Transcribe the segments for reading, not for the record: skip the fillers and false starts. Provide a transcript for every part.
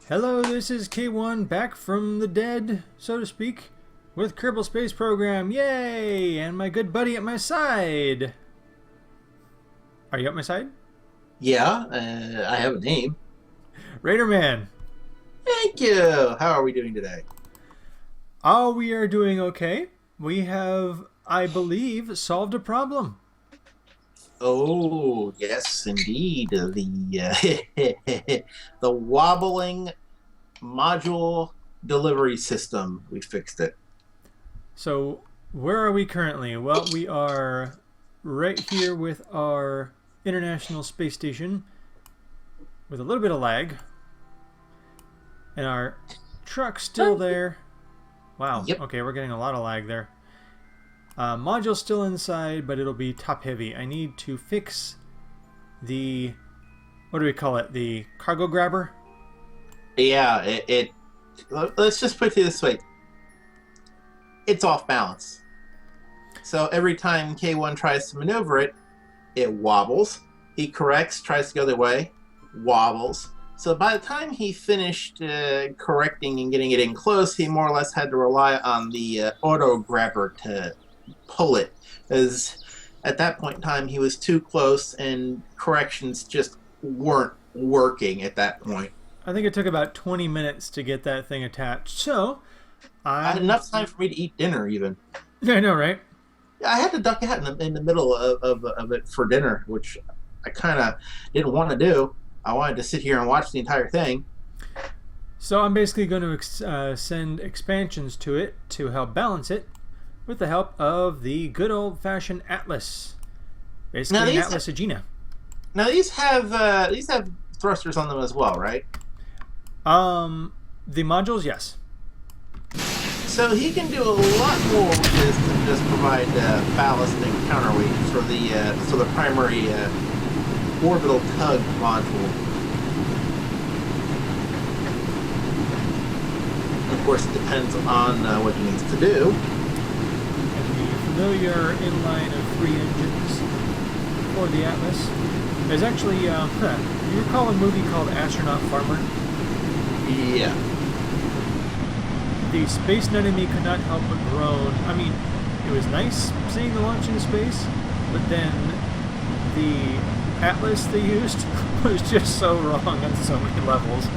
Hello, this is K1 back from the dead, so to speak, with Kerbal Space Program. Yay! And my good buddy at my side. Are you at my side? Yeah, I have a name. Raiderman. Thank you. How are we doing today? Oh, we are doing okay. We have, I believe, solved a problem. Oh, yes, indeed. The wobbling module delivery system. We fixed it. So, where are we currently? Well, we are right here with our International Space Station with a little bit of lag. And our truck's still there. Wow. Yep. Okay, we're getting a lot of lag there. Module's still inside, but it'll be top heavy. I need to fix the, what do we call it? The cargo grabber? Yeah, let's just put it this way. It's off balance. So every time K1 tries to maneuver it, it wobbles. He corrects, tries to go the way, wobbles. So by the time he finished correcting and getting it in close, he more or less had to rely on the auto grabber to pull it. As at that point in time, he was too close and corrections just weren't working at that point. I think it took about 20 minutes to get that thing attached. So, I had enough time for me to eat dinner even. Yeah, I know, right? I had to duck out in the middle of it for dinner, which I kind of didn't want to do. I wanted to sit here and watch the entire thing. So I'm basically going to send expansions to it to help balance it with the help of the good old-fashioned Atlas. Basically an Atlas Agena. Now these have thrusters on them as well, right? The modules, yes. So he can do a lot more with this than just provide ballast and counterweight for the primary orbital tug module. Of course, it depends on what he needs to do. And the familiar inline of 3 engines for the Atlas. There's actually, you recall a movie called Astronaut Farmer? Yeah. The space nut in me could not help but groan. I mean, it was nice seeing the launch into space, but then the Atlas they used was just so wrong on so many levels.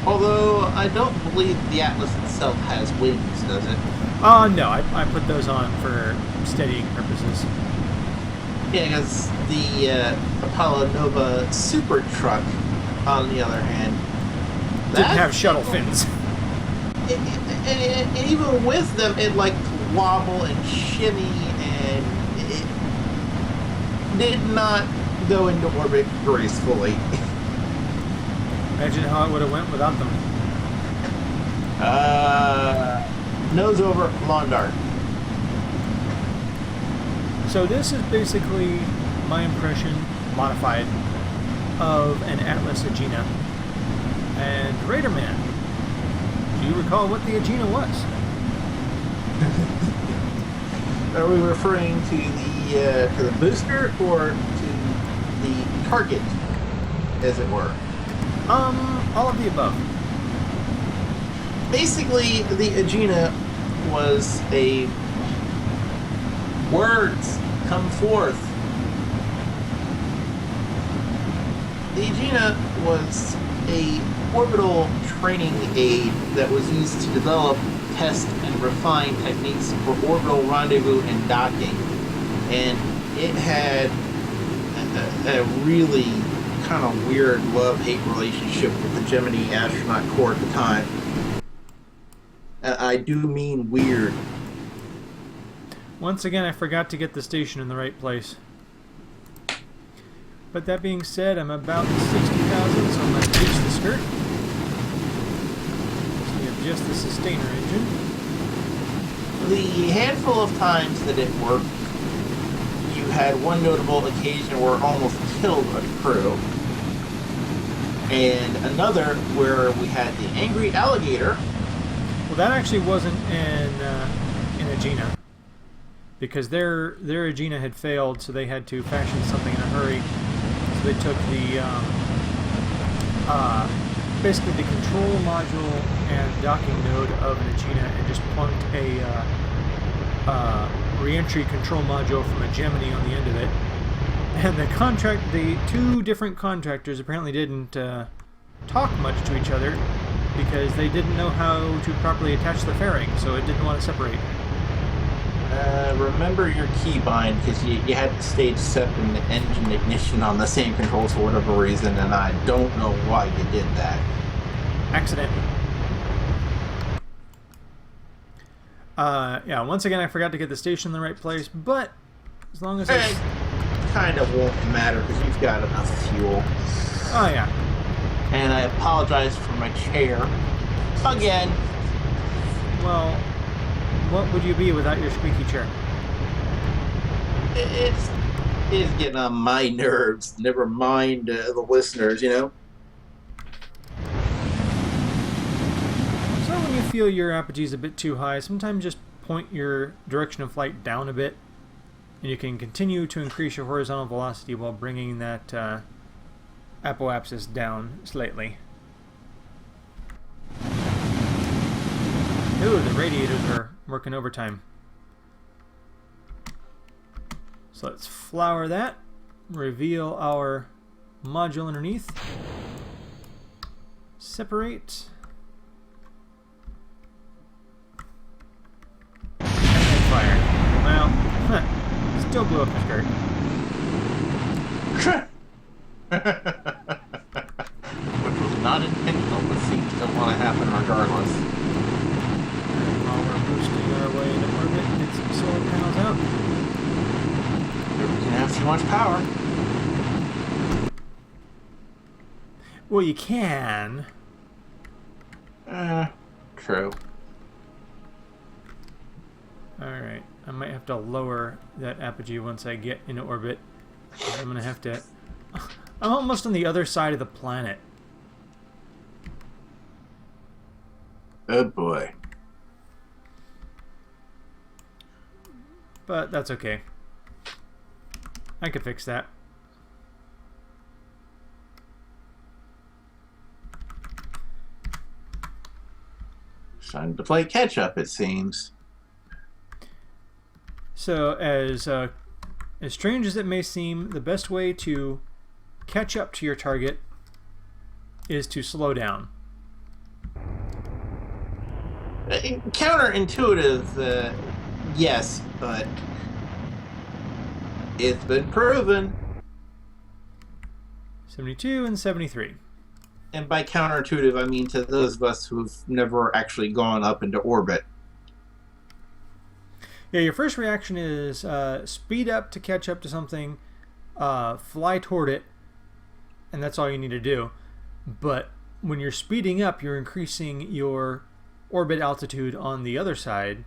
Although I don't believe the Atlas itself has wings, does it? No, I put those on for steadying purposes. Yeah, because the Apollo Nova Super Truck, on the other hand, didn't have shuttle fins. And even with them, it liked to wobble and shimmy, and it did not go into orbit gracefully. Imagine how it would have went without them. Nose over, lawn dart. So this is basically my impression, modified, of an Atlas Agena. And Raiderman, do you recall what the Agena was? Are we referring to the booster or to the target, as it were? All of the above. Basically, the Agena was a words come forth. The Agena was a orbital training aid that was used to develop, test, and refine techniques for orbital rendezvous and docking. And it had a really kind of weird love-hate relationship with the Gemini astronaut corps at the time. I do mean weird. Once again, I forgot to get the station in the right place. But that being said, I'm about 60,000, so I'm going to ditch the skirt. So we have just the sustainer engine. The handful of times that it worked, you had one notable occasion where it almost killed a crew. And another where we had the angry alligator. Well, that actually wasn't in Agena, because their Agena had failed, so they had to fashion something in a hurry. So they took the basically the control module and docking node of an Agena and just plunked a re-entry control module from a Gemini on the end of it. And the two different contractors apparently didn't talk much to each other because they didn't know how to properly attach the fairing, so it didn't want to separate. Remember your keybind, because you had the stage set and the engine ignition on the same controls for whatever reason, and I don't know why you did that. Accident. Yeah, once again I forgot to get the station in the right place, but as long as it kind of won't matter because you've got enough fuel. Oh yeah. And I apologize for my chair. Again. Well, what would you be without your squeaky chair? It's getting on my nerves. Never mind the listeners, you know? So when you feel your apogee is a bit too high, sometimes just point your direction of flight down a bit, and you can continue to increase your horizontal velocity while bringing that apoapsis down slightly. Ooh, the radiators are working overtime. So let's flower that, reveal our module underneath, separate, and fire. Well, still blew up the skirt. Which was not intentional, but seems to want to happen regardless. And while we're boosting our way into orbit, get some solar panels out. We can have too much power. Well, you can. True. Alright, I might have to lower that apogee once I get into orbit. I'm gonna have to... I'm almost on the other side of the planet. Oh boy. But that's okay. I could fix that. Time to play catch up, it seems. So, as strange as it may seem, the best way to catch up to your target is to slow down. Counterintuitive, yes, but it's been proven. 72 and 73. And by counterintuitive, I mean to those of us who've never actually gone up into orbit. Yeah, your first reaction is speed up to catch up to something, fly toward it, and that's all you need to do. But when you're speeding up, you're increasing your orbit altitude on the other side.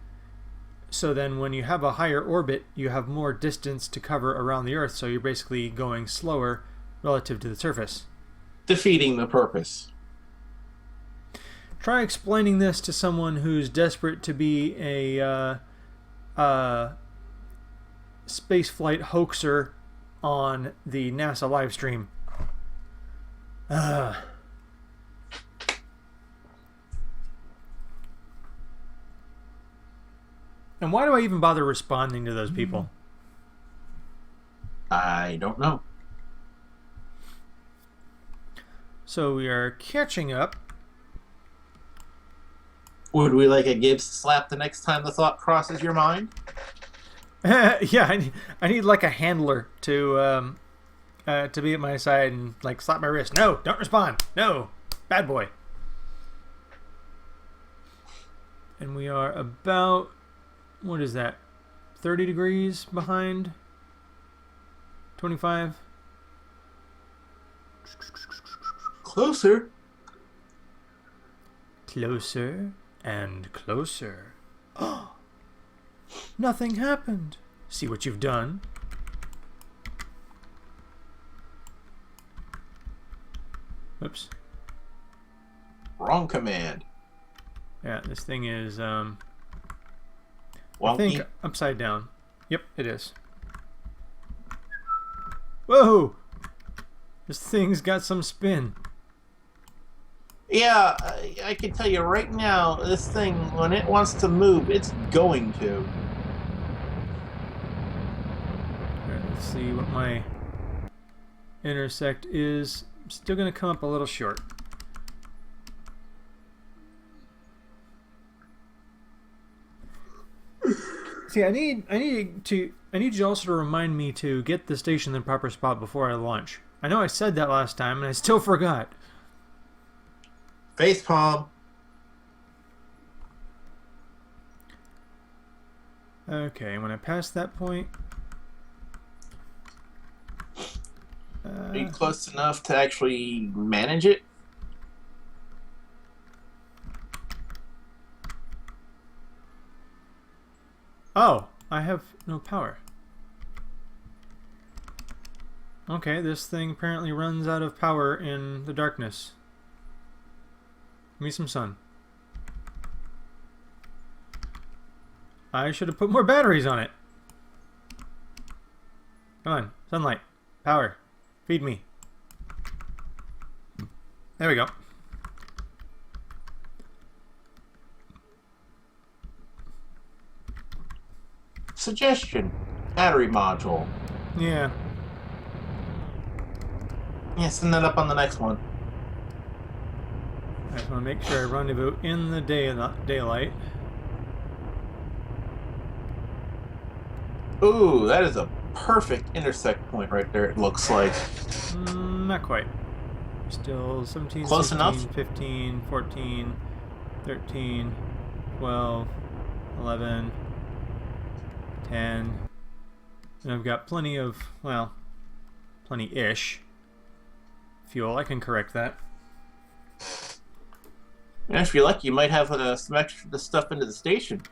So then when you have a higher orbit, you have more distance to cover around the Earth, so you're basically going slower relative to the surface. Defeating the purpose. Try explaining this to someone who's desperate to be a spaceflight hoaxer on the NASA live stream. And why do I even bother responding to those people? I don't know. So we are catching up. Would we like a Gibbs slap the next time the thought crosses your mind? Yeah, I need like a handler to be at my side and like slap my wrist. No, don't respond. No, bad boy. And we are about, what is that, 30 degrees behind? 25? Closer. Closer and closer. Nothing happened. See what you've done? Oops. Wrong command. Yeah, this thing is, I Wonky. think upside down. Yep, it is. Whoa! This thing's got some spin. Yeah, I can tell you right now, this thing, when it wants to move, it's going to. Alright, let's see what my intersect is. Still going to come up a little short. See, I need you also to remind me to get the station in the proper spot before I launch. I know I said that last time, and I still forgot. Facepalm. Okay, when I pass that point... Are you close enough to actually manage it? Oh, I have no power. Okay, this thing apparently runs out of power in the darkness. Give me some sun. I should have put more batteries on it. Come on, sunlight, power, feed me. There we go. Suggestion. Battery module. Yeah. Yeah, send that up on the next one. I just want to make sure I rendezvous in the daylight. Ooh, that is a perfect intersect point right there, it looks like. Not quite. Still 17, Close 16, enough? 15, 14, 13, 12, 11, 10. And I've got plenty of, well, plenty-ish fuel. I can correct that. And if you're lucky, you might have some extra stuff into the station.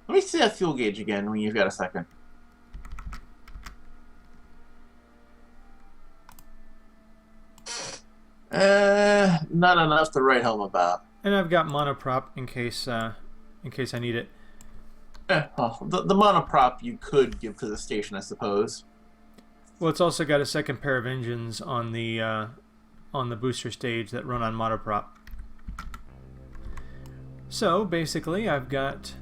Let me see that fuel gauge again when you've got a second. Not enough to write home about. And I've got monoprop in case I need it. Well, the monoprop you could give to the station, I suppose. Well, it's also got a second pair of engines on the booster stage that run on monoprop. So basically, I've got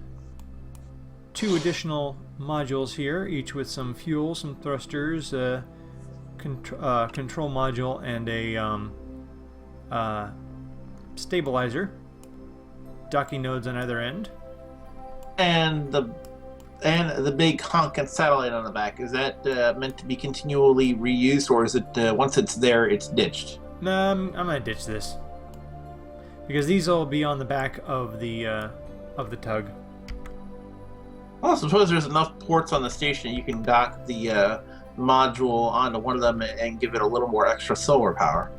2 additional modules here, each with some fuel, some thrusters, control module, and a stabilizer. Docking nodes on either end. And the big honking satellite on the back, is that meant to be continually reused, or is it once it's there, it's ditched? No, I'm gonna ditch this because these will be on the back of the tug. Well, I suppose there's enough ports on the station you can dock the module onto one of them and give it a little more extra solar power.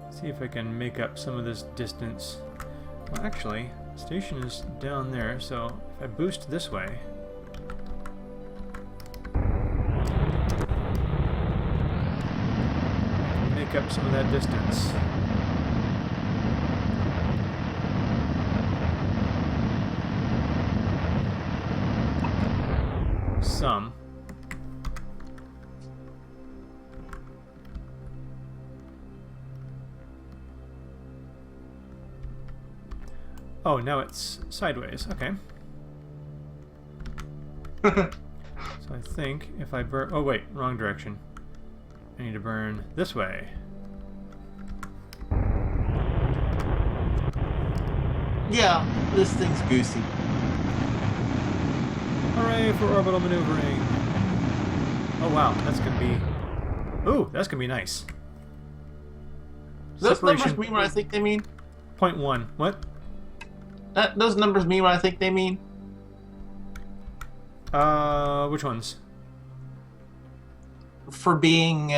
See if I can make up some of this distance. Well, actually, the station is down there, so if I boost this way... make up some of that distance. Some. Oh, now it's sideways. Okay. So I think if I burn... oh wait, wrong direction. I need to burn this way. Yeah, this thing's goosey. Hooray for orbital maneuvering! Oh wow, that's gonna be... ooh, that's gonna be nice. Those numbers mean what I think they mean? 0.1. What? Those numbers mean what I think they mean? Which ones? For being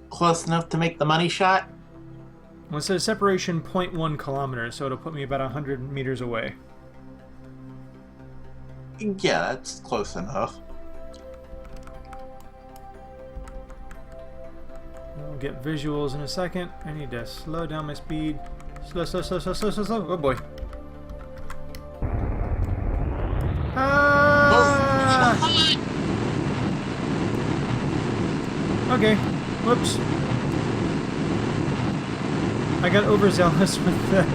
close enough to make the money shot? Well, it says separation 0.1 kilometers, so it'll put me about 100 meters away. Yeah, that's close enough. We'll get visuals in a second. I need to slow down my speed. Slow, slow, slow, slow, slow, slow, slow. Oh boy. Ah! Okay. Whoops. I got overzealous with the...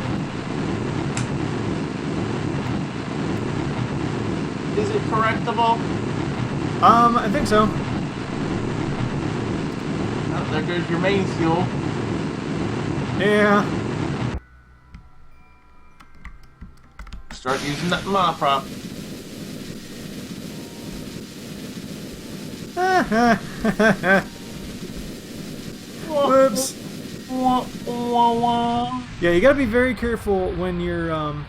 Is it correctable? I think so. Oh, there goes your main fuel. Yeah. Start using that monoprop. Whoops. Yeah, you gotta be very careful when you're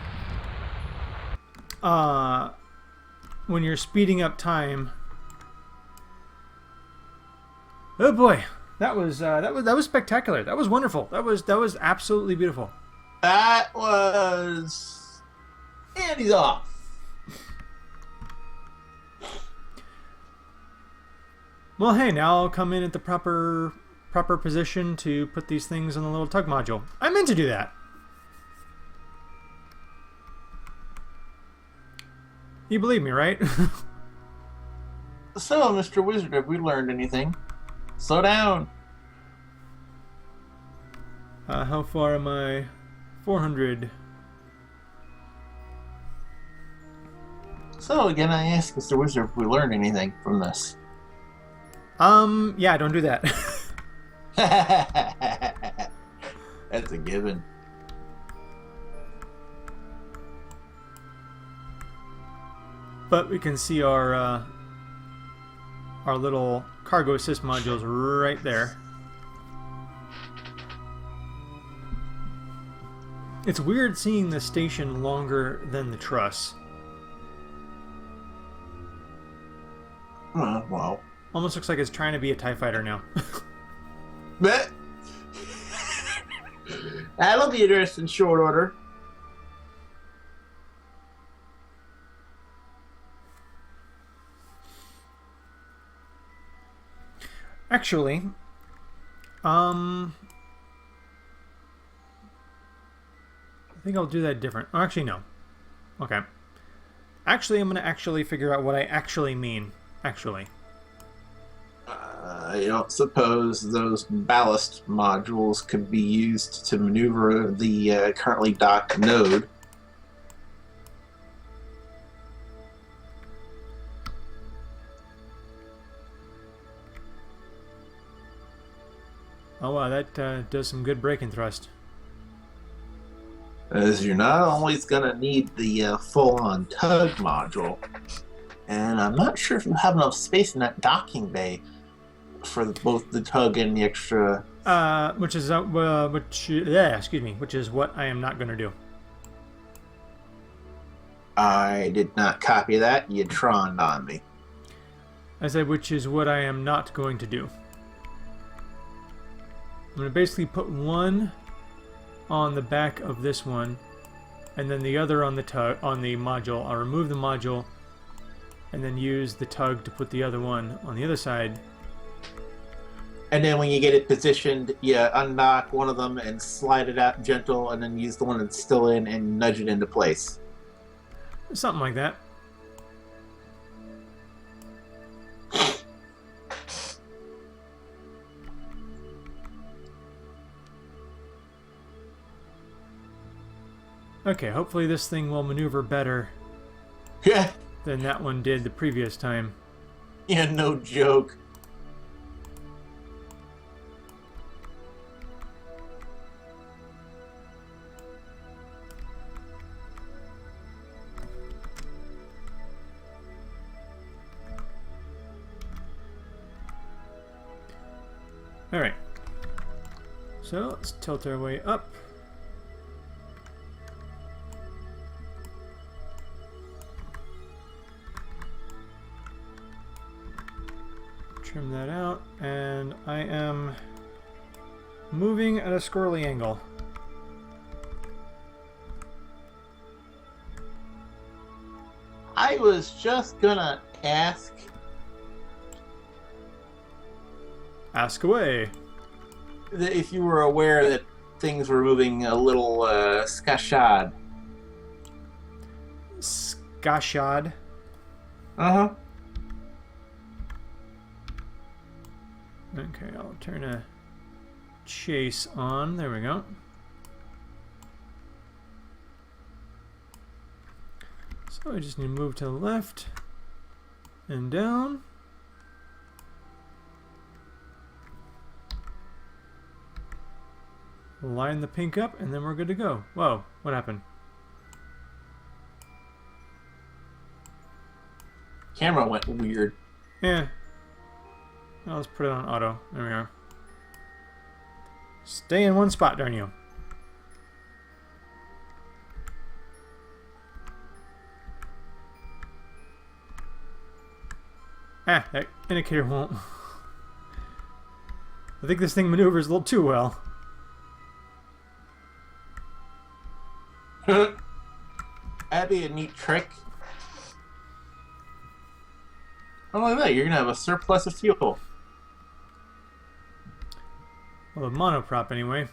speeding up time. Oh boy, that was spectacular. That was wonderful. That was absolutely beautiful. That was... And he's off. Well, hey, now I'll come in at the proper position to put these things on the little tug module. I meant to do that. You believe me, right? So, Mr. Wizard, have we learned anything? Slow down. How far am I? 400. So, again, I ask Mr. Wizard if we learned anything from this. Yeah, don't do that. That's a given. But we can see our little cargo assist modules right there. It's weird seeing the station longer than the truss. Well. Almost looks like it's trying to be a TIE fighter now. But that'll be addressed in short order. Actually, I think I'll do that different. Oh, actually, no. Okay. Actually, I'm going to actually figure out what I actually mean. Actually. I don't suppose those ballast modules could be used to maneuver the currently docked node. Oh, wow, that does some good braking thrust. As you're not always going to need the full-on tug module. And I'm not sure if you have enough space in that docking bay for both the tug and the extra... Which is what I am not going to do. I did not copy that. You troned on me. I said, which is what I am not going to do. I'm going to basically put one on the back of this one, and then the other on the module. I'll remove the module, and then use the tug to put the other one on the other side. And then when you get it positioned, you undock one of them and slide it out gentle, and then use the one that's still in and nudge it into place. Something like that. Okay, hopefully this thing will maneuver better Yeah. than that one did the previous time. Yeah, no joke. Alright. So let's tilt our way up. Trim that out, and I am moving at a squirrely angle. I was just gonna ask. Ask away. If you were aware that things were moving a little scashad. Scashad. Uh-huh. Okay, I'll turn a chase on. There we go. So I just need to move to the left and down. Line the pink up, and then we're good to go. Whoa, what happened? Camera went weird. Yeah. Well, let's put it on auto. There we are. Stay in one spot, darn you. Ah, that indicator won't. I think this thing maneuvers a little too well. That'd be a neat trick. Oh, look at that. You're going to have a surplus of fuel. Well, the monoprop anyway.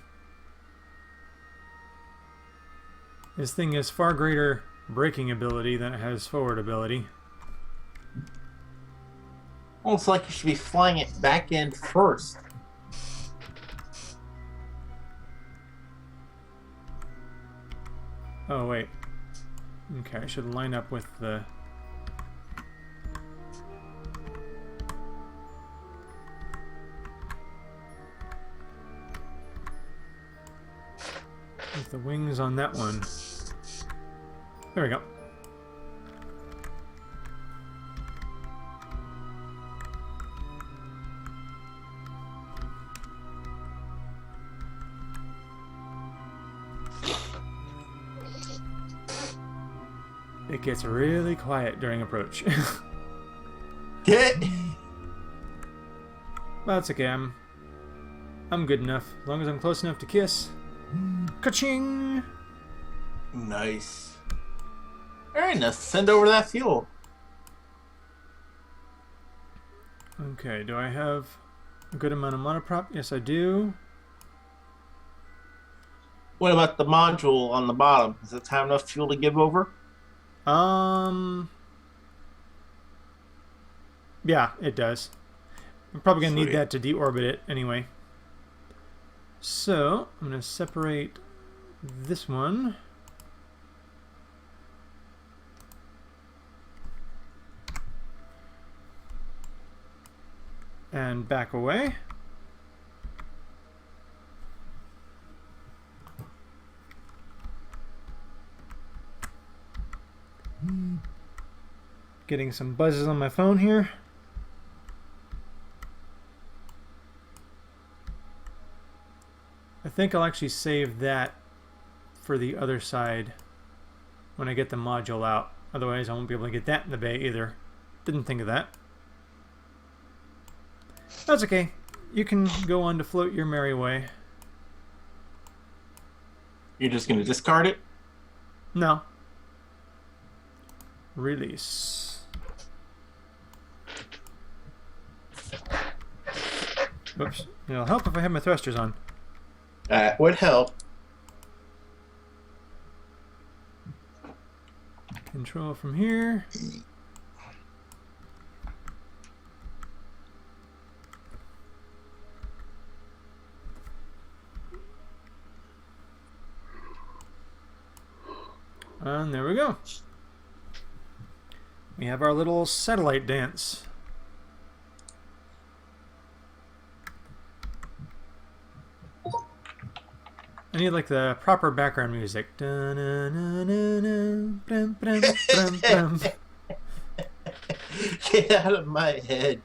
This thing has far greater braking ability than it has forward ability. Almost like you should be flying it back end first. Oh, wait. Okay, I should line up with the... with the wings on that one. There we go. It gets really quiet during approach. Get. That's okay. I'm good enough. As long as I'm close enough to kiss. Ka-ching! Nice. Alright, now send over that fuel. Okay, do I have a good amount of monoprop? Yes, I do. What about the module on the bottom? Does it have enough fuel to give over? Yeah, it does. I'm probably going to need Sweet. that to deorbit it anyway. So, I'm going to separate this one. And back away. Getting some buzzes on my phone here. I think I'll actually save that for the other side when I get the module out. Otherwise, I won't be able to get that in the bay either. Didn't think of that. That's okay. You can go on to float your merry way. You're just going to discard it? No. Release. Oops. It'll help if I have my thrusters on. That would help. Control from here. And there we go. We have our little satellite dance. I need like the proper background music. Get out of my head.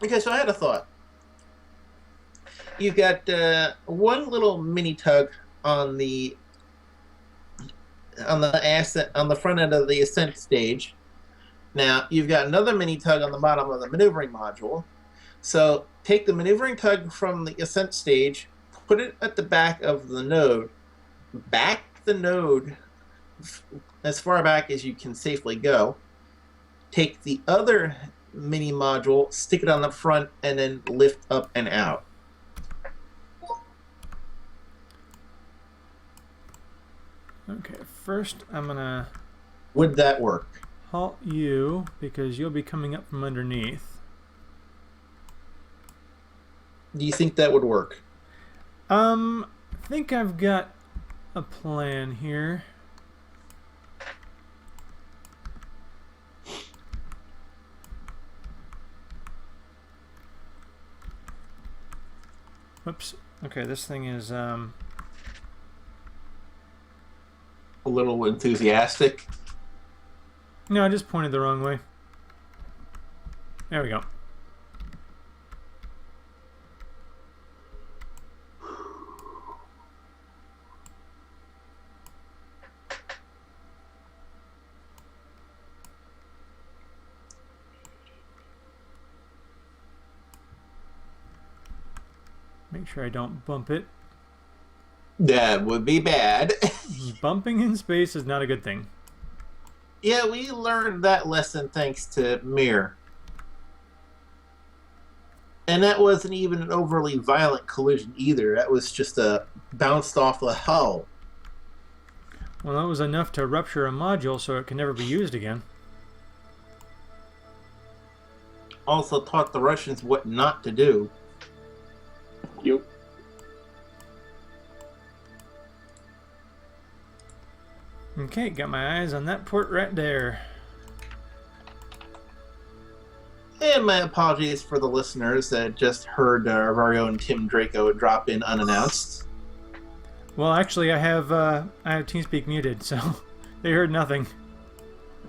Okay, so I had a thought. You've got one little mini tug on the front end of the ascent stage. Now you've got another mini tug on the bottom of the maneuvering module. So take the maneuvering tug from the ascent stage, put it at the back of the node, back the node as far back as you can safely go. Take the other mini module, stick it on the front, and then lift up and out. Okay, first I'm gonna Would that work? halt you because you'll be coming up from underneath. Do you think that would work? I think I've got a plan here. Whoops. Okay, this thing is A little enthusiastic. no, I just pointed the wrong way. There we go. Make sure I don't bump it. That would be bad. Bumping in space is not a good thing. Yeah, we learned that lesson thanks to Mir. And that wasn't even an overly violent collision either. That was just a bounced off the hull. Well, that was enough to rupture a module so it can never be used again. Also taught the Russians what not to do. Yep. Okay, got my eyes on that port right there. And my apologies for the listeners that just heard our very own Tim Draco drop in unannounced. Well, actually, I have TeamSpeak muted, so they heard nothing.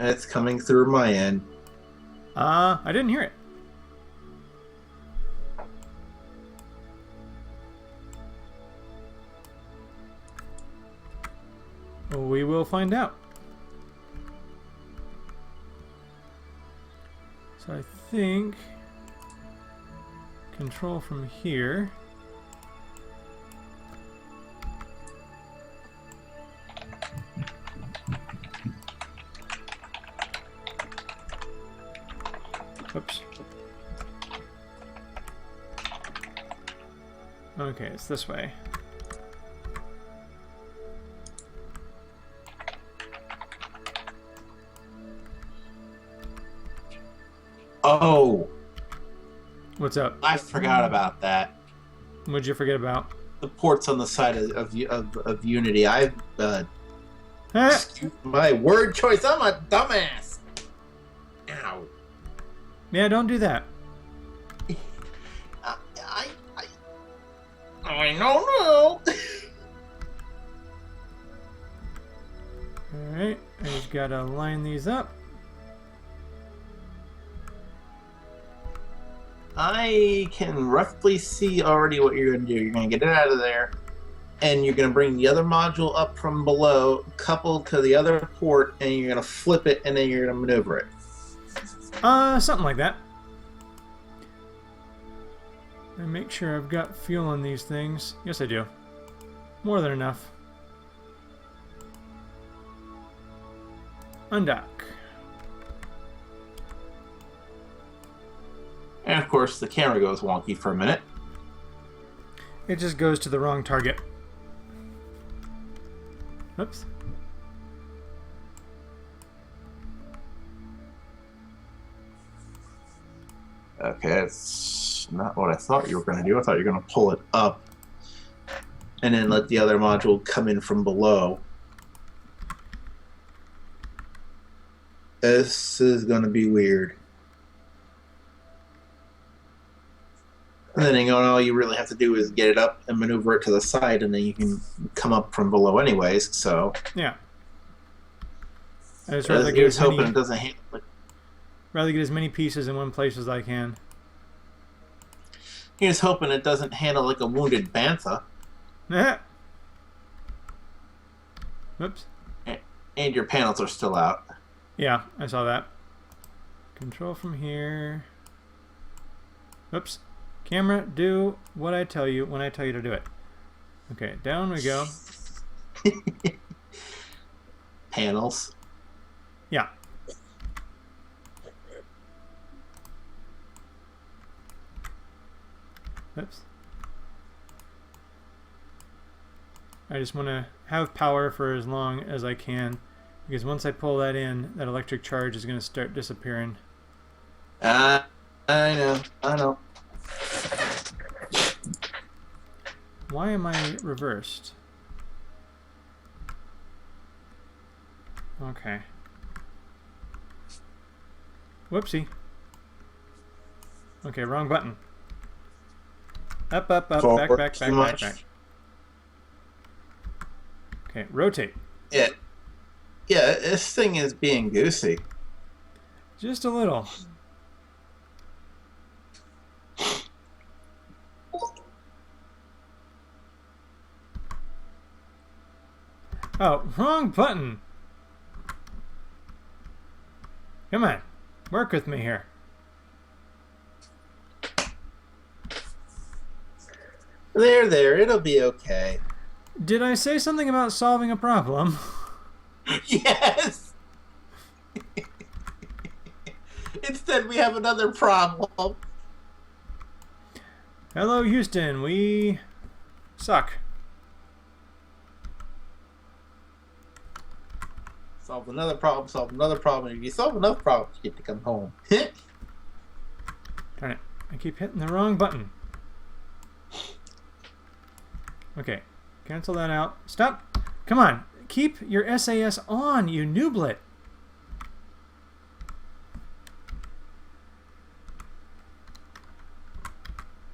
It's coming through my end. I didn't hear it. We will find out. So I think control from here. Oops. Okay, it's this way. Oh, What's up? I forgot about that. What'd you forget about? The port's on the side of Unity. Excuse my word choice. I'm a dumbass. Ow. Yeah, don't do that. I don't know. Alright, I just gotta line these up. I can roughly see already what you're going to do. You're going to get it out of there, and you're going to bring the other module up from below, coupled to the other port, and you're going to flip it, and then you're going to maneuver it. Something like that. And make sure I've got fuel on these things. Yes, I do. More than enough. Undock. And of course, the camera goes wonky for a minute. It just goes to the wrong target. Oops. Okay, that's not what I thought you were going to do. I thought you were going to pull it up and then let the other module come in from below. This is going to be weird. And then all you really have to do is get it up and maneuver it to the side, and then you can come up from below anyways, so... Yeah. I just Here's hoping it doesn't handle it. rather get as many pieces in one place as I can. Here's hoping it doesn't handle like a wounded bantha. Oops. And your panels are still out. Yeah, I saw that. Control from here. Oops. Camera, do what I tell you when I tell you to do it. Okay, down we go. Panels. Yeah. Oops. I just want to have power for as long as I can, because once I pull that in, that electric charge is going to start disappearing. I know. Why am I reversed? Okay. Whoopsie. Okay, wrong button. Up, up, up, Forward back, too back, much. back. Okay, rotate. Yeah. Yeah, this thing is being goosey. Just a little. Oh, wrong button. Come on. Work with me here. There, it'll be okay. Did I say something about solving a problem? Yes! Instead, we have another problem. Hello, Houston. We suck. Solve another problem, solve another problem. If you solve enough problems, you get to come home. Darn it. I keep hitting the wrong button. Okay. Cancel that out. Stop. Come on. Keep your SAS on, you nooblet.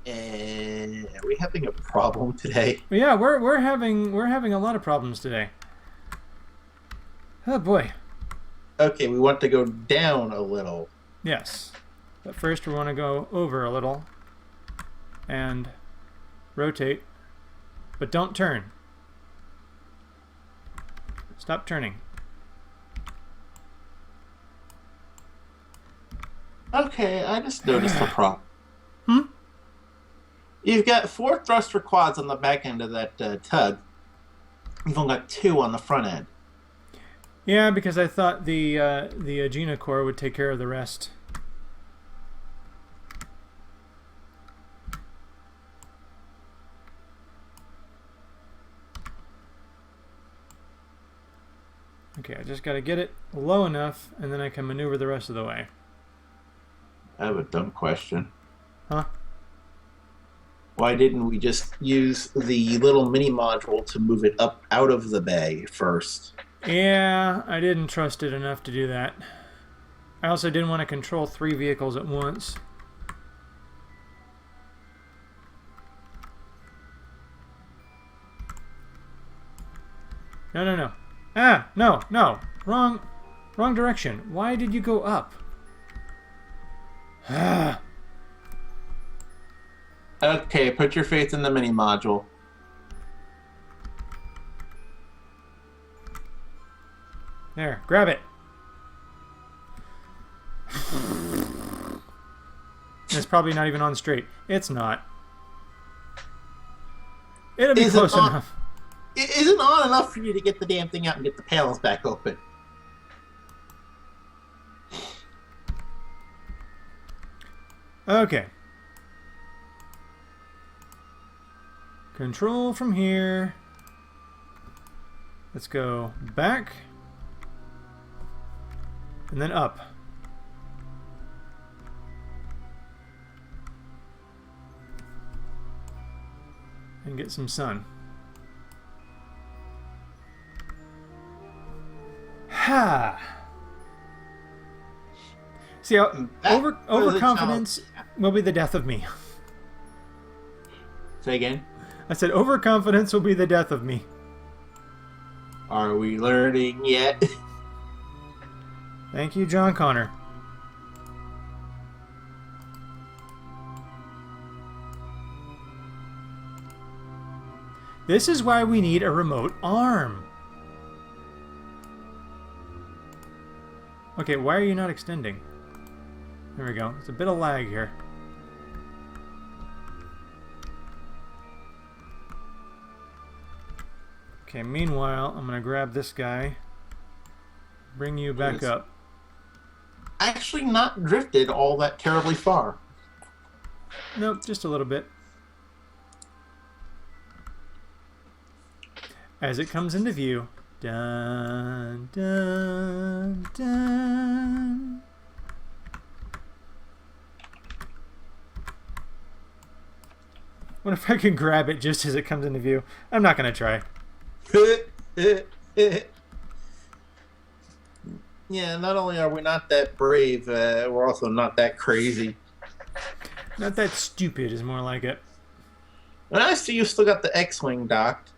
And are we having a problem today? But yeah, we're having a lot of problems today. Oh boy. Okay, we want to go down a little. Yes. But first we want to go over a little and rotate. But don't turn. Stop turning. Okay, I just noticed a problem. Hmm? You've got 4 thruster quads on the back end of that tug. You've only got 2 on the front end. Yeah, because I thought the Agena core would take care of the rest. Okay, I just got to get it low enough, and then I can maneuver the rest of the way. I have a dumb question. Huh? Why didn't we just use the little mini module to move it up out of the bay first? Yeah, I didn't trust it enough to do that. I also didn't want to control 3 vehicles at once. No, no, no. Ah, no, no. Wrong direction. Why did you go up? Ah. Okay, put your faith in the mini module. There, grab it. It's probably not even on straight. It's not. It'll be close enough. It isn't on enough for you to get the damn thing out and get the panels back open. Okay. Control from here. Let's go back. And then up. And get some sun. Ha! See how overconfidence will be the death of me. Say again? I said overconfidence will be the death of me. Are we learning yet? Thank you, John Connor. This is why we need a remote arm. Okay, why are you not extending? There we go. It's a bit of lag here. Okay, meanwhile, I'm going to grab this guy. Bring you back up. Actually not drifted all that terribly far. Nope, just a little bit. As it comes into view. Dun, dun, dun. What if I can grab it just as it comes into view? I'm not going to try. Yeah, not only are we not that brave, we're also not that crazy. Not that stupid is more like it. And I see you still got the X-Wing docked,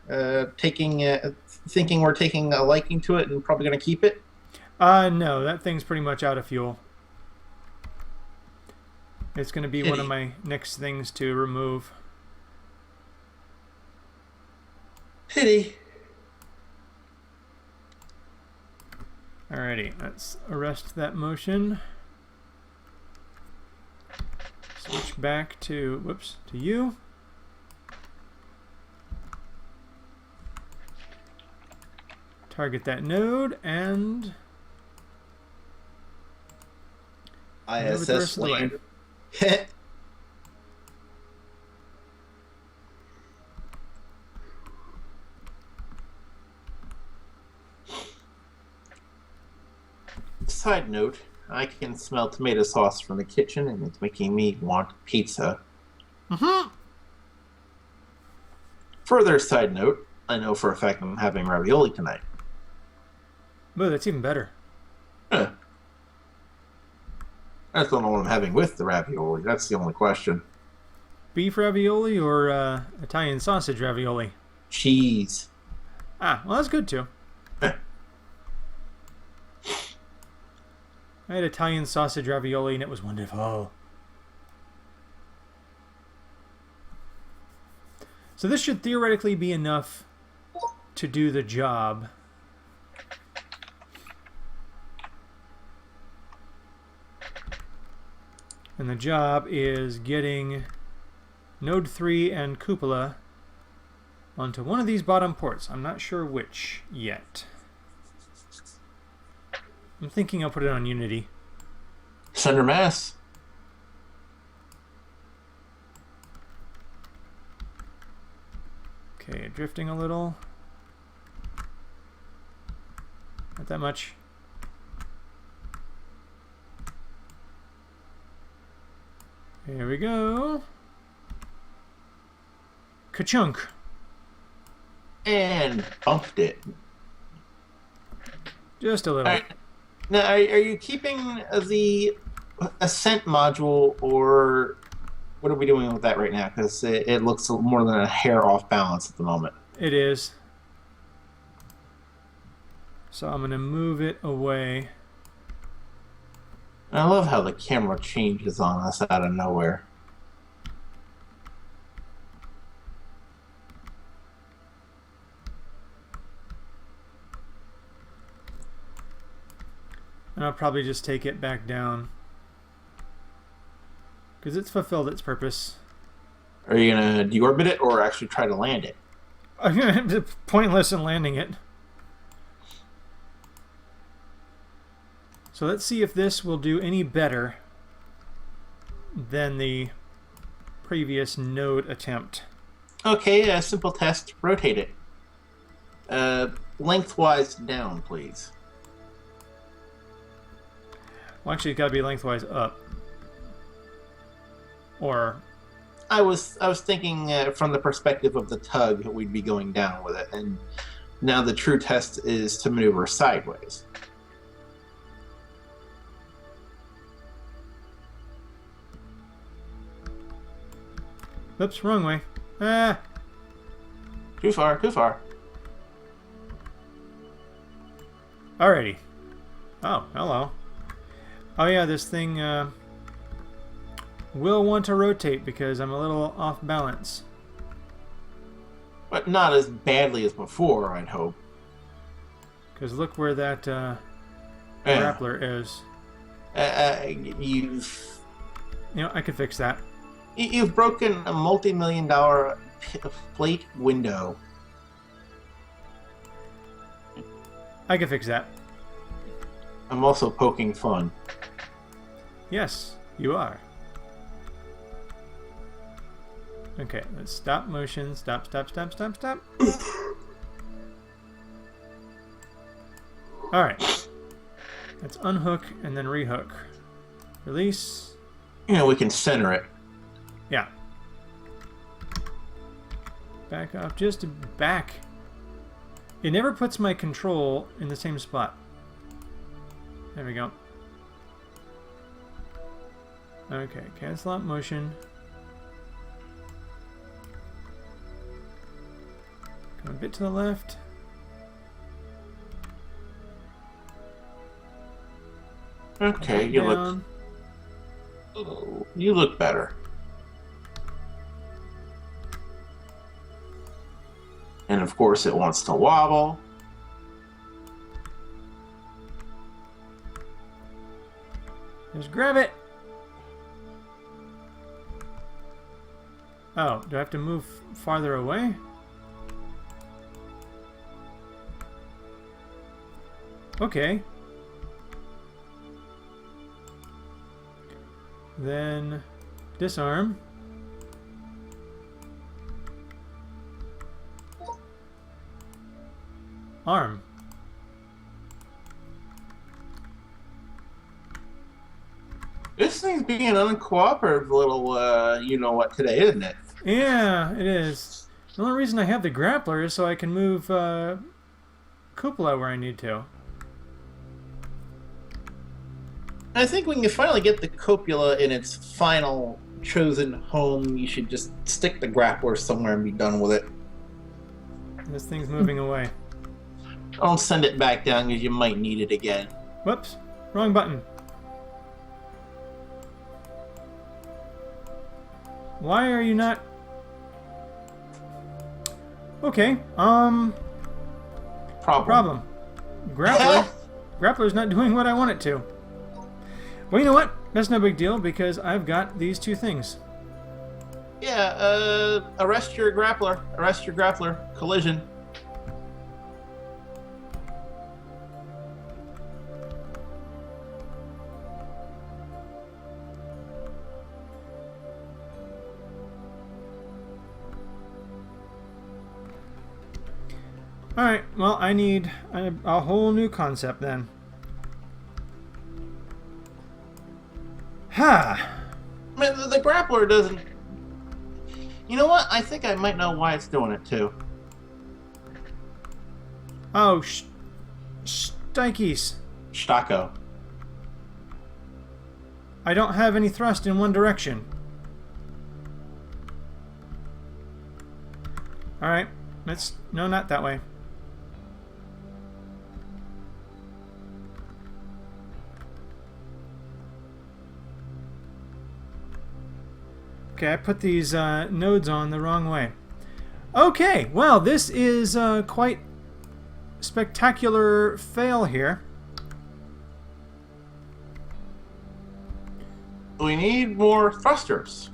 thinking we're taking a liking to it and probably going to keep it? No, that thing's pretty much out of fuel. It's going to be one of my next things to remove. Pity. Alrighty, let's arrest that motion. Switch back to, whoops, to you. Target that node and ISS land. Side note, I can smell tomato sauce from the kitchen and it's making me want pizza. Further side note, I know for a fact I'm having ravioli tonight. Oh, that's even better. I just don't know what I'm having with the ravioli. That's the only question. Beef ravioli or Italian sausage ravioli? Cheese. Ah, well, that's good too. I had Italian sausage ravioli and it was wonderful. So this should theoretically be enough to do the job. And the job is getting node 3 and cupola onto one of these bottom ports. I'm not sure which yet. I'm thinking I'll put it on Unity. Center mass. Okay, drifting a little. Not that much. Here we go. Ka-chunk. And bumped it. Just a little. All right. Now, are you keeping the ascent module, or what are we doing with that right now? Because it looks more than a hair off balance at the moment. It is. So I'm going to move it away. I love how the camera changes on us out of nowhere. And I'll probably just take it back down. Because it's fulfilled its purpose. Are you going to deorbit it or actually try to land it? It's pointless in landing it. So let's see if this will do any better than the previous node attempt. Okay, a simple test. Rotate it. Lengthwise down, please. Well, actually, it's got to be lengthwise up. Or... I was thinking from the perspective of the tug, we'd be going down with it, and now the true test is to maneuver sideways. Oops, wrong way. Ah! Too far, too far. Alrighty. Oh, hello. Oh yeah, this thing will want to rotate because I'm a little off balance. But not as badly as before, I'd hope. Because look where that grappler is. You know, I could fix that. You've broken a multi-million-dollar plate window. I can fix that. I'm also poking fun. Yes, you are. Okay, let's stop motion. Stop, stop, stop, stop, stop. Alright. Let's unhook and then rehook. Release. You know, we can center it. Yeah. Back off. Just back. It never puts my control in the same spot. There we go. Okay, cancel out motion. Come a bit to the left. Okay, Down. you look better. And of course it wants to wobble. Just grab it. Oh, do I have to move farther away? Okay. Then disarm. Arm. This thing's being an uncooperative little, you know what today, isn't it? Yeah, it is. The only reason I have the grappler is so I can move Cupola where I need to. I think when you finally get the copula in its final chosen home, you should just stick the grappler somewhere and be done with it. This thing's moving away. Don't send it back down because you might need it again. Whoops. Wrong button. Why are you not... Okay, Problem. Grappler's not doing what I want it to. Well, you know what? That's no big deal because I've got these two things. Yeah, arrest your grappler. Arrest your grappler. Collision. Alright, well, I need a whole new concept then. Ha! I mean, the grappler doesn't... You know what? I think I might know why it's doing it, too. Oh, Stikes. Stacco. I don't have any thrust in one direction. Alright, let's... No, not that way. Okay, I put these nodes on the wrong way. Okay, well, this is quite spectacular fail here. We need more thrusters.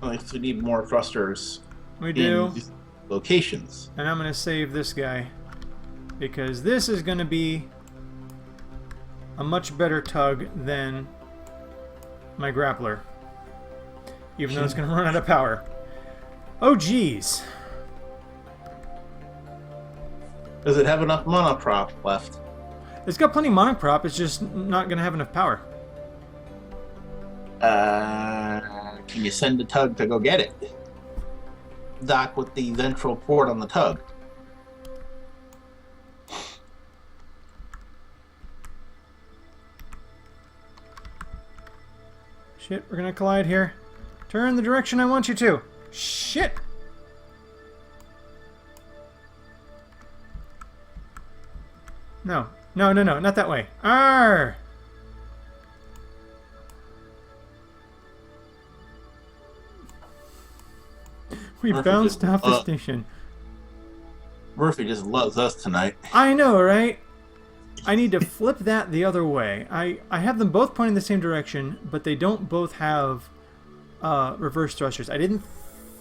At least we need more thrusters. We do. In these locations. And I'm going to save this guy. Because this is going to be a much better tug than my grappler. Even though it's going to run out of power. Oh, geez. Does it have enough monoprop left? It's got plenty of monoprop, it's just not going to have enough power. Can you send the tug to go get it? Dock with the ventral port on the tug. Shit, we're gonna collide here. Turn the direction I want you to. Shit! No. No, no, no, not that way. Arr! We Murphy bounced just- off the station. Murphy just loves us tonight. I know, right? I need to flip that the other way. I have them both pointing the same direction, but they don't both have reverse thrusters. I didn't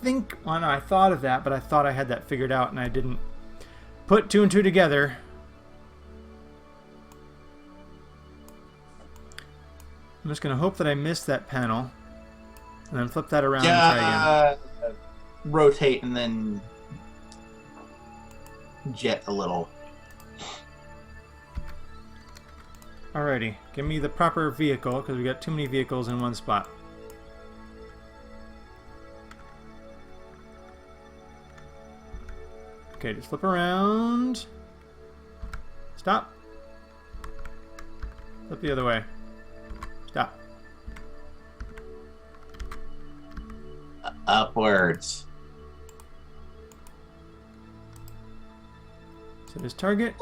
think... Well, no, I thought of that, but I thought I had that figured out, and I didn't put two and two together. I'm just going to hope that I missed that panel, and then flip that around and try again. Rotate and then jet a little. Alrighty, give me the proper vehicle, because we got too many vehicles in one spot. Okay, just flip around. Stop. Flip the other way. Stop. Upwards. Set his target.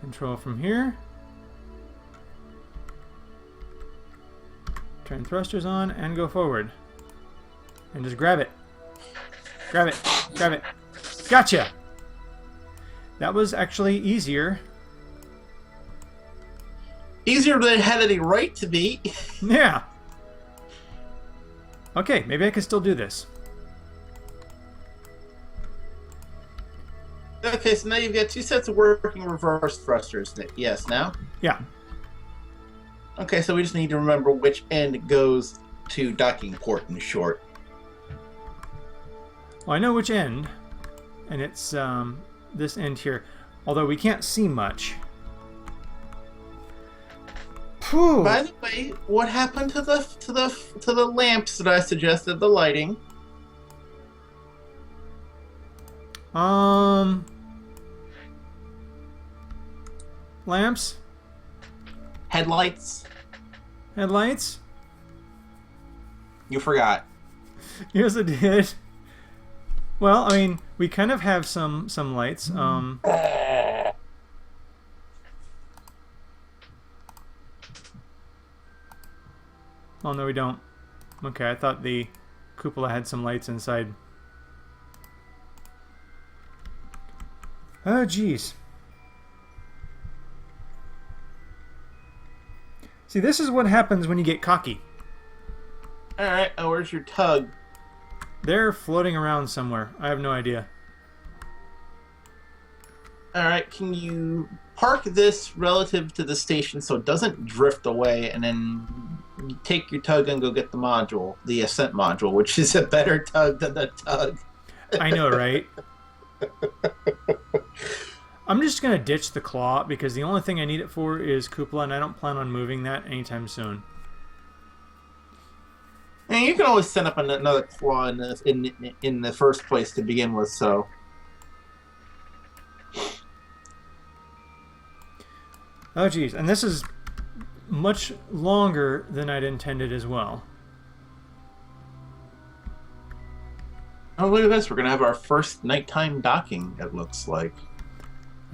Control from here. Turn thrusters on and go forward. And just grab it. Grab it. Grab it. Gotcha! That was actually easier. Easier than it had any right to be. Yeah. Okay, maybe I can still do this. Okay, so now you've got 2 sets of working reverse thrusters. Yes, now? Yeah. Okay, so we just need to remember which end goes to docking port in short. Well, I know which end, and it's this end here. Although we can't see much. Phew. By the way, what happened to the lamps that I suggested, the lighting? Lamps? Headlights? Headlights? You forgot. Yes, I did. Well, I mean, we kind of have some lights. Oh, no, we don't. Okay, I thought the cupola had some lights inside. Oh, jeez. See, this is what happens when you get cocky. Alright, where's your tug? They're floating around somewhere. I have no idea. Alright, can you park this relative to the station so it doesn't drift away, and then you take your tug and go get the module, the ascent module, which is a better tug than the tug. I know, right? I'm just going to ditch the claw because the only thing I need it for is cupola, and I don't plan on moving that anytime soon. And you can always set up another claw in the first place to begin with, so... Oh, geez. And this is much longer than I'd intended as well. Oh, look at this. We're going to have our first nighttime docking, it looks like.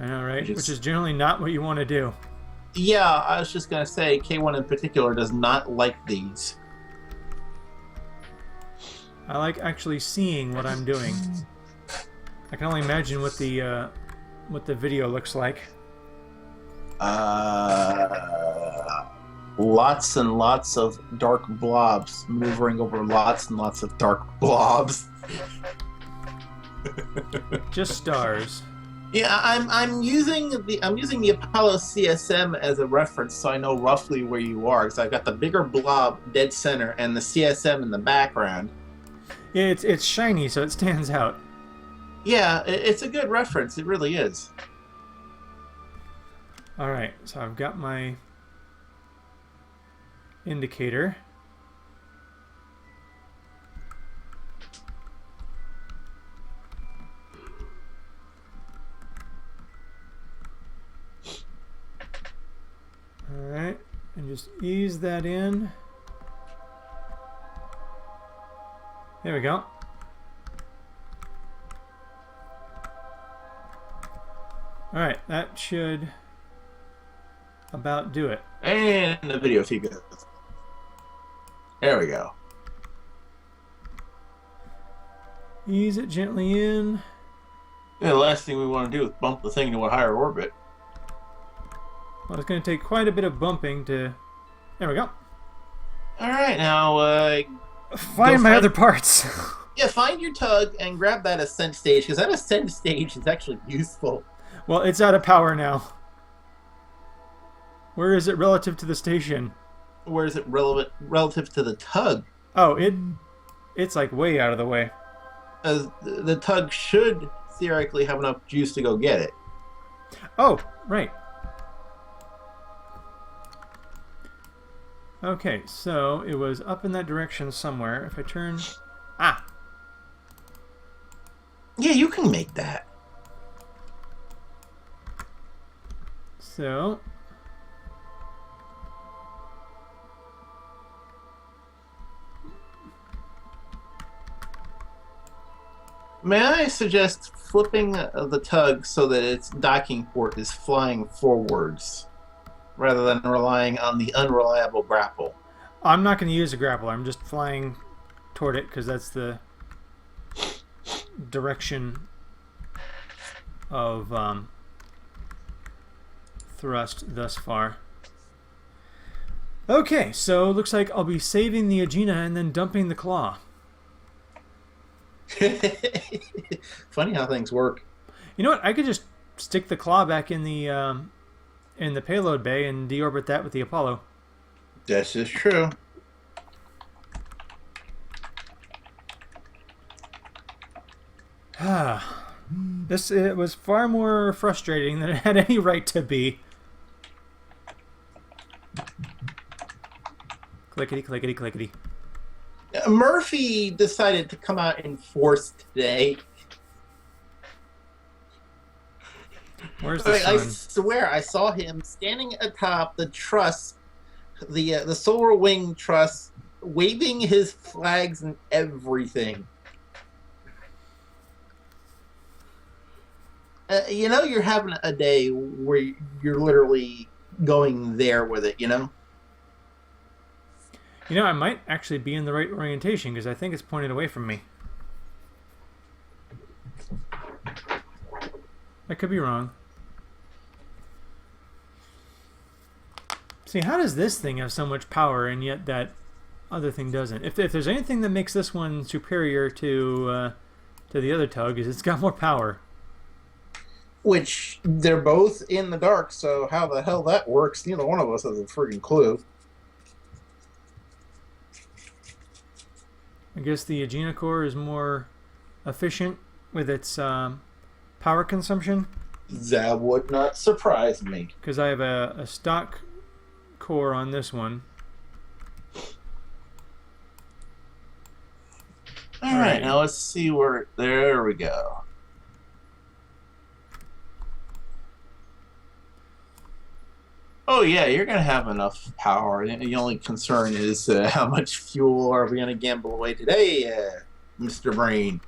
I know, right? Which is generally not what you want to do. Yeah, I was just going to say, K1 in particular does not like these. I like actually seeing what I'm doing. I can only imagine what the video looks like. Lots and lots of dark blobs maneuvering over lots and lots of dark blobs. Just stars. Yeah, I'm using the Apollo CSM as a reference, so I know roughly where you are. Because I've got the bigger blob dead center and the CSM in the background. Yeah, it's shiny, so it stands out. Yeah, it's a good reference. It really is. All right, so I've got my indicator. All right, and just ease that in. There we go. All right, that should about do it. And the video feed goes. There we go. Ease it gently in. Yeah, the last thing we want to do is bump the thing into a higher orbit. Well, it's going to take quite a bit of bumping to... There we go. All right, now Find my other parts. yeah, find your tug and grab that ascent stage, because that ascent stage is actually useful. Well, it's out of power now. Where is it relative to the station? Where is it relative to the tug? Oh, it's like way out of the way. The tug should theoretically have enough juice to go get it. Oh, right. Okay, so it was up in that direction somewhere. If I turn... Ah! Yeah, you can make that. So... May I suggest flipping the tug so that its docking port is flying forwards rather than relying on the unreliable grapple? I'm not going to use a grapple. I'm just flying toward it because that's the direction of thrust thus far. Okay, so looks like I'll be saving the Agena and then dumping the claw. Funny how things work. You know what? I could just stick the claw back in the payload bay and deorbit that with the Apollo. This is true. This it was far more frustrating than it had any right to be. Clickety, clickety, clickety. Murphy decided to come out in force today. Where's the sun? I swear I saw him standing atop the truss, the solar wing truss, waving his flags and everything. You know, you're having a day where you're literally going there with it, you know? You know, I might actually be in the right orientation because I think it's pointed away from me. I could be wrong. See, how does this thing have so much power and yet that other thing doesn't? If there's anything that makes this one superior to the other tug, is it's got more power. Which, they're both in the dark, so how the hell that works, neither one of us has a friggin' clue. I guess the Agena core is more efficient with its power consumption. That would not surprise me. Because I have a stock core on this one. Alright, now let's see where... There we go. Oh yeah, you're going to have enough power. The only concern is how much fuel are we going to gamble away today, Mr. Brain?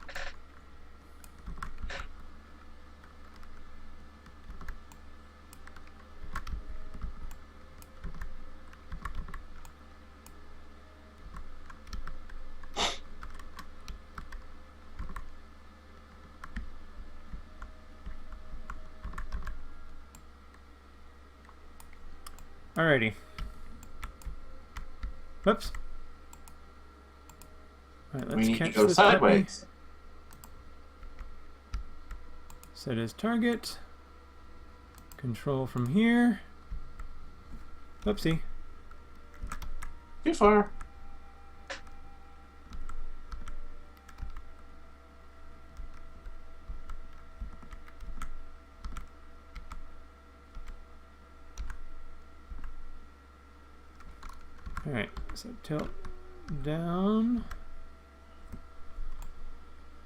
Alrighty. Whoops. Alright, let's We need to catch go this puppy. sideways. Set as target. Control from here. Whoopsie. Too far. Alright, so tilt down.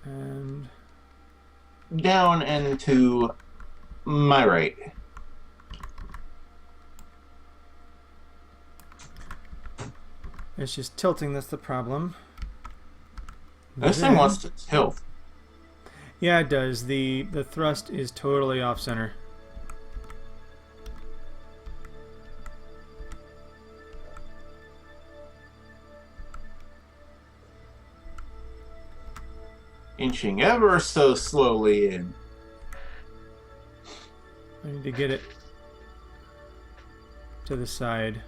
And Down and to my right. it's just tilting that's the problem. This thing wants to tilt. Yeah, it does. The thrust is totally off center. Inching ever so slowly in. I need to get it to the side.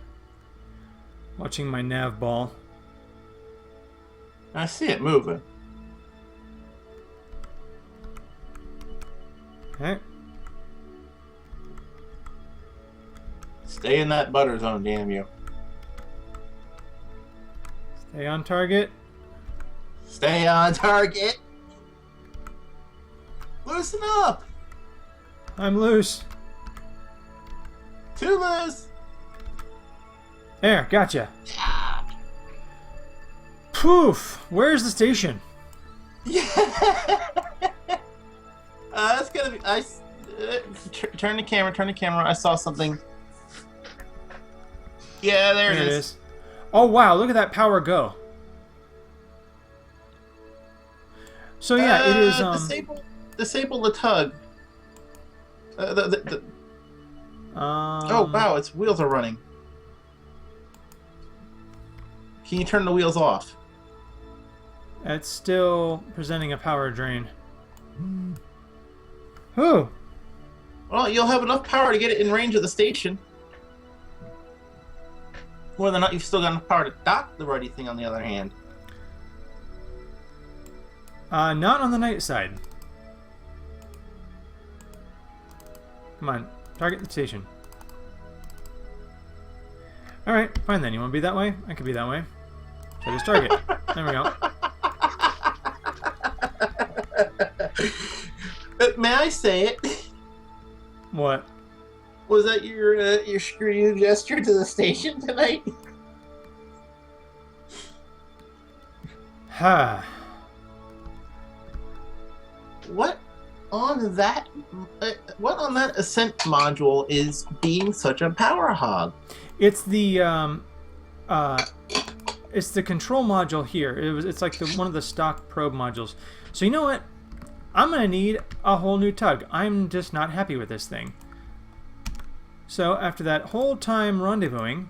Watching my nav ball. I see it moving. Okay. Stay in that butter zone, damn you. Stay on target. Stay on target. Loosen up. I'm loose. Too loose. There, gotcha. Poof! Where's the station? Yeah. That's gonna be. Turn the camera. Turn the camera. I saw something. Yeah, there it is. Oh wow! Look at that power go. So yeah, it is. Disable the tug. Oh wow! Its wheels are running. Can you turn the wheels off? It's still presenting a power drain. Who? Well, you'll have enough power to get it in range of the station. Whether or not you've still got enough power to dock the ruddy thing, on the other hand. Not on the night side. Come on, target the station. Alright, fine then. You want to be that way? I could be that way. So just target. There we go. May I say it? What? Was that your screw you gesture to the station tonight? Ha. What on that ascent module is being such a power hog? It's the control module here. It's like one of the stock probe modules. So you know what? I'm gonna need a whole new tug. I'm just not happy with this thing. So after that whole time rendezvousing,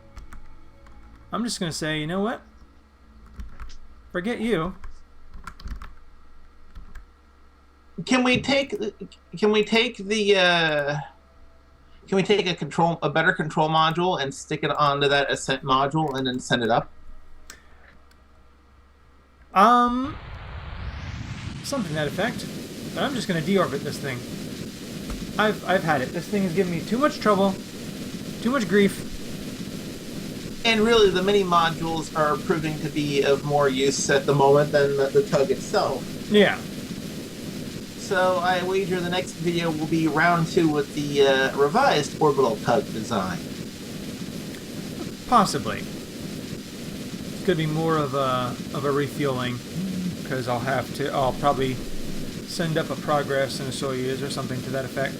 I'm just gonna say, you know what? Forget you. Can we take a better control module and stick it onto that ascent module and then send it up? Something to that effect. But I'm just gonna deorbit this thing. I've had it. This thing has given me too much trouble, too much grief. And really, the mini modules are proving to be of more use at the moment than the tug itself. Yeah. So I wager the next video will be round 2 with the revised orbital tug design. Possibly. It's gonna be more of a refueling, because I'll probably send up a Progress and a Soyuz or something to that effect.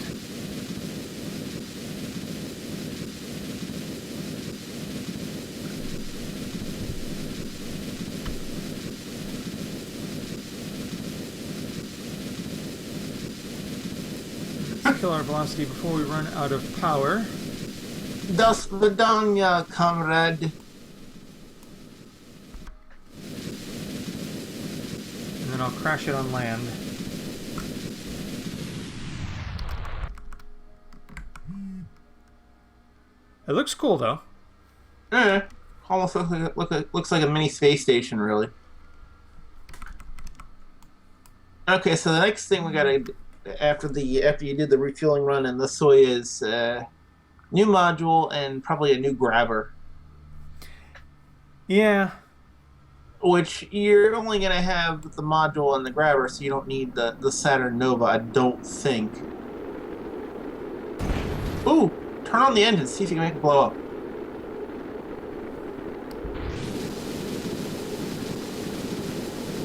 Let's kill our velocity before we run out of power. Do svidanya, comrade. And then I'll crash it on land. It looks cool, though. Almost looks like a mini space station, really. Okay, so the next thing we gotta, after you do the refueling run and the Soyuz, new module and probably a new grabber. Yeah. Which you're only gonna have the module and the grabber, so you don't need the Saturn Nova, I don't think. Ooh! Turn on the engine, see if you can make it blow up.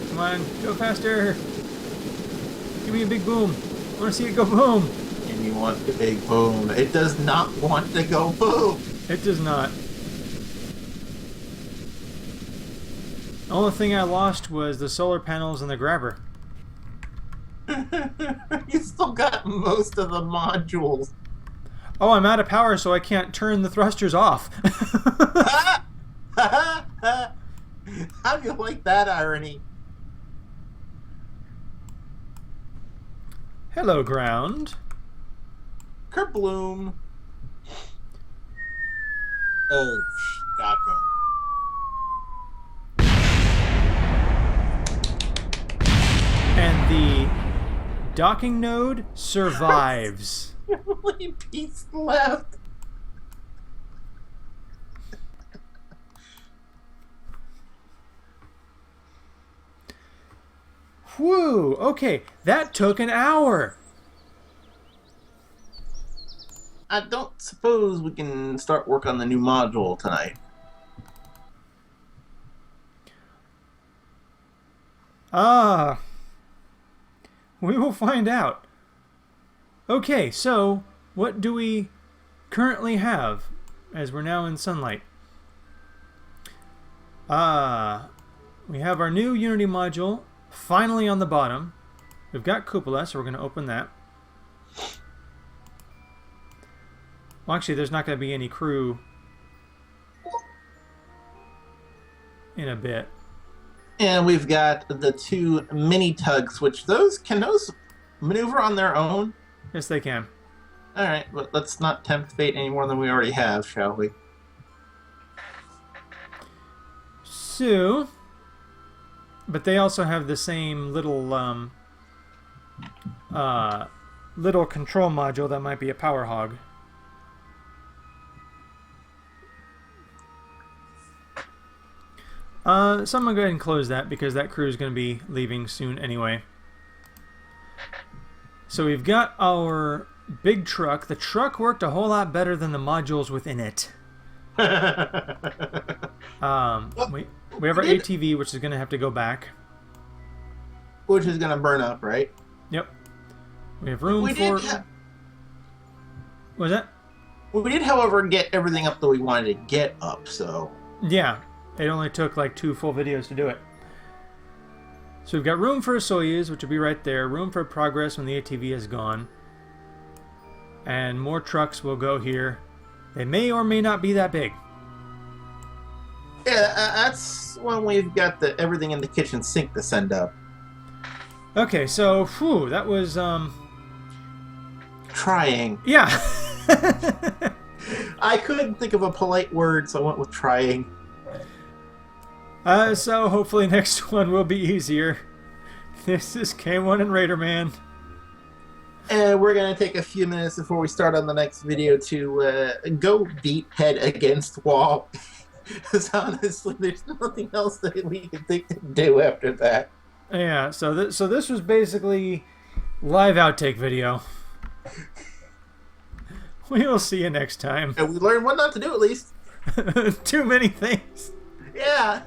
Come on, go faster! Give me a big boom. I want to see it go boom. And you want the big boom. It does not want to go boom. It does not. The only thing I lost was the solar panels and the grabber. You still got most of the modules. Oh, I'm out of power, so I can't turn the thrusters off. How do you like that irony? Hello, ground. Kerbloom. Oh, gotcha. And the docking node survives. Only piece left. Whew, okay, that took an hour. I don't suppose we can start work on the new module tonight. Ah, we will find out. Okay, so what do we currently have as we're now in sunlight? We have our new Unity module finally on the bottom. We've got cupola, so we're going to open that. Well, actually, there's not going to be any crew in a bit. And we've got the 2 mini tugs, which can those maneuver on their own? Yes, they can. All right, but let's not tempt fate any more than we already have, shall we? So, but they also have the same little little control module that might be a power hog. So I'm gonna go ahead and close that because that crew is gonna be leaving soon anyway. So we've got our big truck. The truck worked a whole lot better than the modules within it. We have our ATV, which is going to have to go back. Which is going to burn up, right? Yep. We have room for... What was that? We did, however, get everything up that we wanted to get up, so... Yeah. It only took like 2 full videos to do it. So we've got room for a Soyuz, which will be right there. Room for progress when the ATV is gone. And more trucks will go here. They may or may not be that big. Yeah, that's when we've got everything in the kitchen sink to send up. Okay, so that was trying. Yeah. I couldn't think of a polite word, so I went with trying. So hopefully next one will be easier. This is K1 and Raiderman. And we're going to take a few minutes before we start on the next video to go beat head against wall. Because honestly, there's nothing else that we can think to do after that. Yeah, so this was basically live outtake video. We will see you next time. And we learned what not to do, at least. Too many things. Yeah.